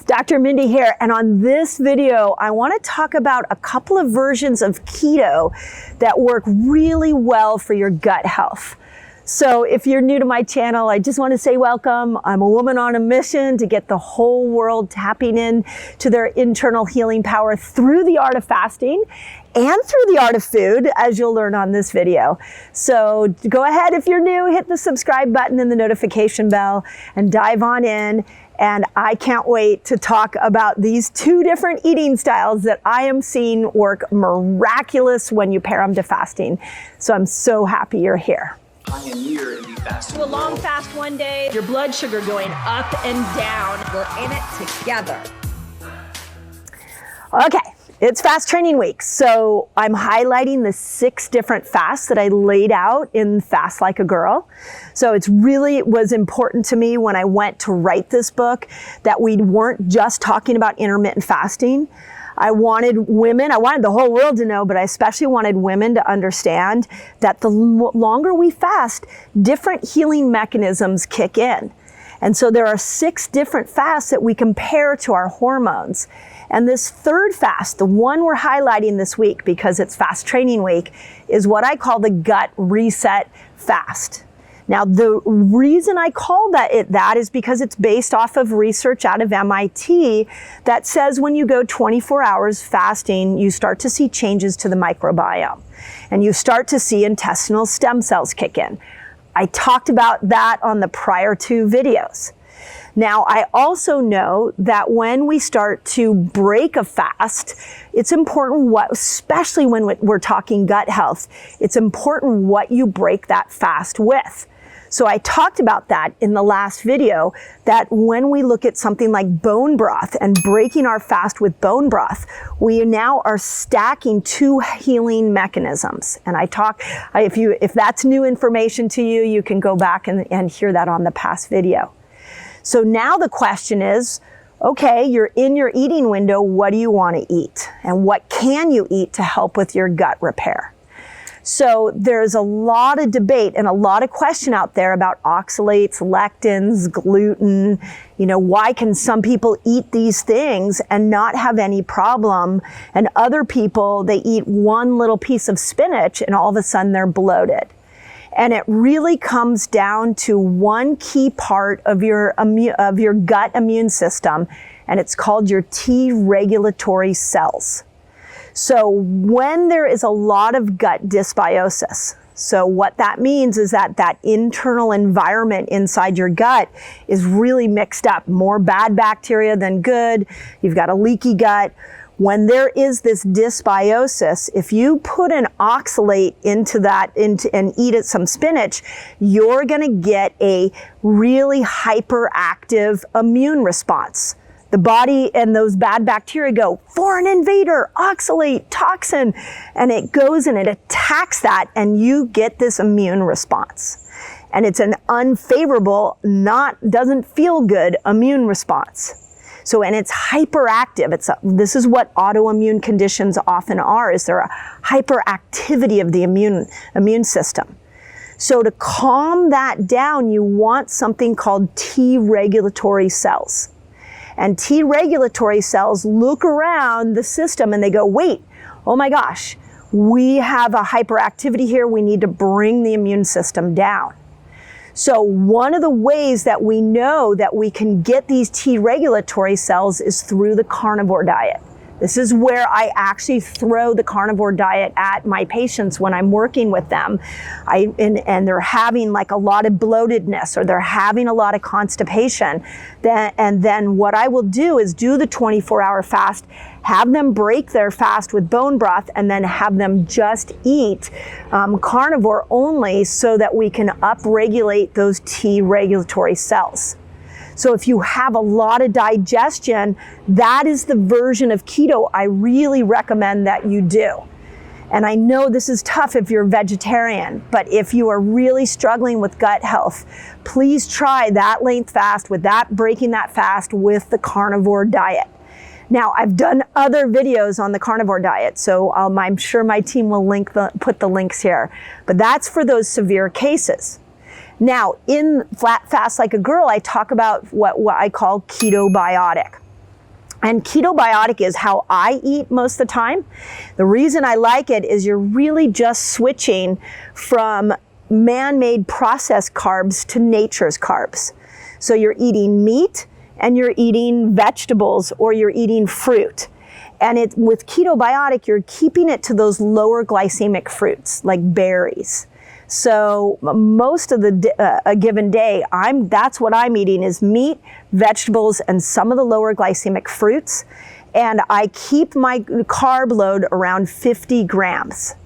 Dr. Mindy here, and on this video, I want to talk about a couple of versions of keto that work really well for your gut health. So if you're new to my channel, I just want to say welcome. I'm a woman on a mission to get the whole world tapping in to their internal healing power through the art of fasting and through the art of food, as you'll learn on this video. So go ahead, if you're new, hit the subscribe button and the notification bell and dive on in. And I can't wait to talk about these two different eating styles that I am seeing work miraculous when you pair them to fasting. So I'm so happy you're here. Pioneer in the fasting Do a long fast one day, your blood sugar going up and down. We're in it together. Okay, it's fast training week. So I'm highlighting the 6 different fasts that I laid out in Fast Like a Girl. So it was important to me when I went to write this book that we weren't just talking about intermittent fasting. I wanted the whole world to know, but I especially wanted women to understand that the longer we fast, different healing mechanisms kick in. And so there are 6 different fasts that we compare to our hormones. And this third fast, the one we're highlighting this week because it's fast training week, is what I call the gut reset fast. Now, the reason I call that is because it's based off of research out of MIT that says when you go 24 hours fasting, you start to see changes to the microbiome and you start to see intestinal stem cells kick in. I talked about that on the prior 2 videos. Now, I also know that when we start to break a fast, it's important especially when we're talking gut health, it's important what you break that fast with. So I talked about that in the last video, that when we look at something like bone broth and breaking our fast with bone broth, we now are stacking 2 healing mechanisms. And if that's new information to you, you can go back and hear that on the past video. So now the question is, okay, you're in your eating window, what do you want to eat? And what can you eat to help with your gut repair? So there's a lot of debate and a lot of question out there about oxalates, lectins, gluten. Why can some people eat these things and not have any problem? And other people, they eat one little piece of spinach and all of a sudden they're bloated. And it really comes down to one key part of your gut immune system, and it's called your T regulatory cells. So when there is a lot of gut dysbiosis, so what that means is that internal environment inside your gut is really mixed up, more bad bacteria than good. You've got a leaky gut. When there is this dysbiosis, if you put an oxalate and eat some spinach, you're going to get a really hyperactive immune response. The body and those bad bacteria go, foreign invader, oxalate, toxin, and it goes and it attacks that and you get this immune response. And it's an unfavorable, doesn't feel good immune response. So, and it's hyperactive. This is what autoimmune conditions often are, is there a hyperactivity of the immune system. So to calm that down, you want something called T regulatory cells. And T regulatory cells look around the system and they go, wait, oh my gosh, we have a hyperactivity here. We need to bring the immune system down. So one of the ways that we know that we can get these T regulatory cells is through the carnivore diet. This is where I actually throw the carnivore diet at my patients when I'm working with them. And they're having like a lot of bloatedness or they're having a lot of constipation. And then what I will do is do the 24-hour fast, have them break their fast with bone broth, and then have them just eat carnivore only so that we can upregulate those T regulatory cells. So if you have a lot of digestion, that is the version of keto I really recommend that you do. And I know this is tough if you're a vegetarian, but if you are really struggling with gut health, please try that length fast with breaking that fast with the carnivore diet. Now, I've done other videos on the carnivore diet, so I'm sure my team will put the links here. But that's for those severe cases. Now, in Fast Like a Girl, I talk about what I call Ketobiotic. And Ketobiotic is how I eat most of the time. The reason I like it is you're really just switching from man-made processed carbs to nature's carbs. So you're eating meat and you're eating vegetables or you're eating fruit. And with Ketobiotic, you're keeping it to those lower glycemic fruits like berries. So most of a given day, that's what I'm eating is meat, vegetables, and some of the lower glycemic fruits. And I keep my carb load around 50 grams.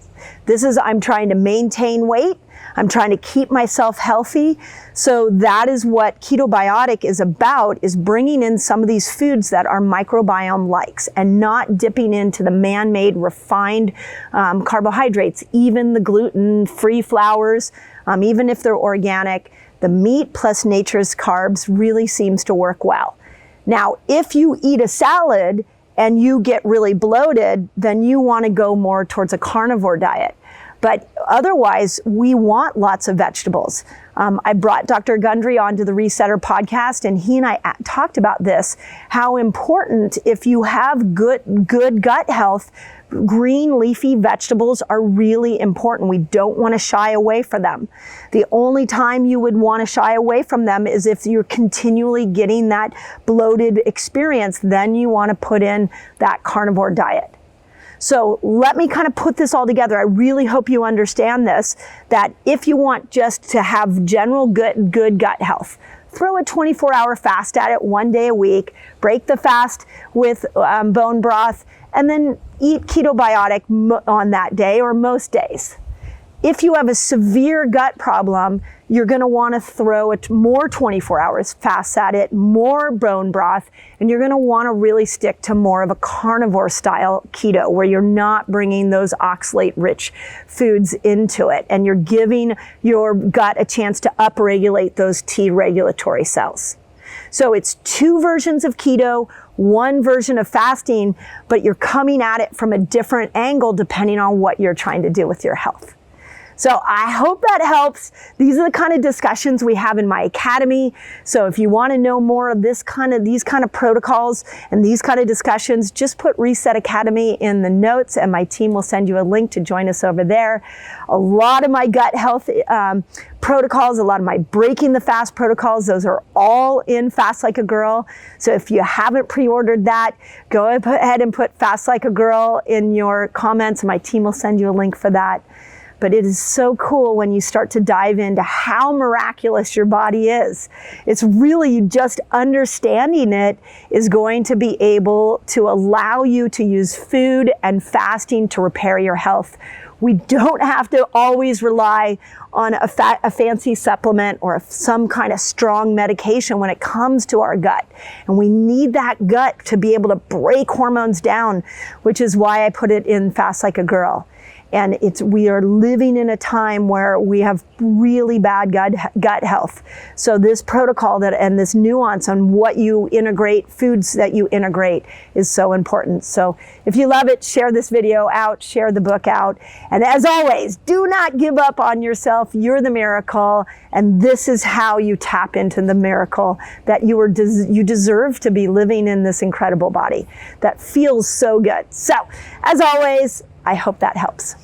I'm trying to maintain weight. I'm trying to keep myself healthy. So that is what Ketobiotic is about, is bringing in some of these foods that our microbiome likes and not dipping into the man-made refined carbohydrates, even the gluten-free flours, even if they're organic. The meat plus nature's carbs really seems to work well. Now, if you eat a salad and you get really bloated, then you want to go more towards a carnivore diet. But otherwise, we want lots of vegetables. I brought Dr. Gundry onto the Resetter podcast, and he and I talked about this, how important, if you have good gut health, green leafy vegetables are really important. We don't want to shy away from them. The only time you would want to shy away from them is if you're continually getting that bloated experience, then you want to put in that carnivore diet. So let me kind of put this all together. I really hope you understand this, that if you want just to have general good gut health, throw a 24-hour fast at it 1 day a week, break the fast with bone broth, and then eat Ketobiotic on that day or most days. If you have a severe gut problem, you're going to want to throw more 24 hours fast at it, more bone broth, and you're going to want to really stick to more of a carnivore style keto where you're not bringing those oxalate-rich foods into it, and you're giving your gut a chance to upregulate those T regulatory cells. So it's 2 versions of keto, 1 version of fasting, but you're coming at it from a different angle depending on what you're trying to do with your health. So I hope that helps. These are the kind of discussions we have in my academy. So if you want to know more of these kind of protocols and these kind of discussions, just put Reset Academy in the notes and my team will send you a link to join us over there. A lot of my gut health protocols, a lot of my breaking the fast protocols, those are all in Fast Like a Girl. So if you haven't pre-ordered that, go ahead and put Fast Like a Girl in your comments. My team will send you a link for that. But it is so cool when you start to dive into how miraculous your body is. It's really just understanding it is going to be able to allow you to use food and fasting to repair your health. We don't have to always rely on a fancy supplement or some kind of strong medication when it comes to our gut. And we need that gut to be able to break hormones down, which is why I put it in Fast Like a Girl. And we are living in a time where we have really bad gut health. So this protocol and this nuance on what you integrate, foods that you integrate, is so important. So if you love it, share this video out, share the book out. And as always, do not give up on yourself. You're the miracle. And this is how you tap into the miracle that you deserve to be living in this incredible body that feels so good. So as always, I hope that helps.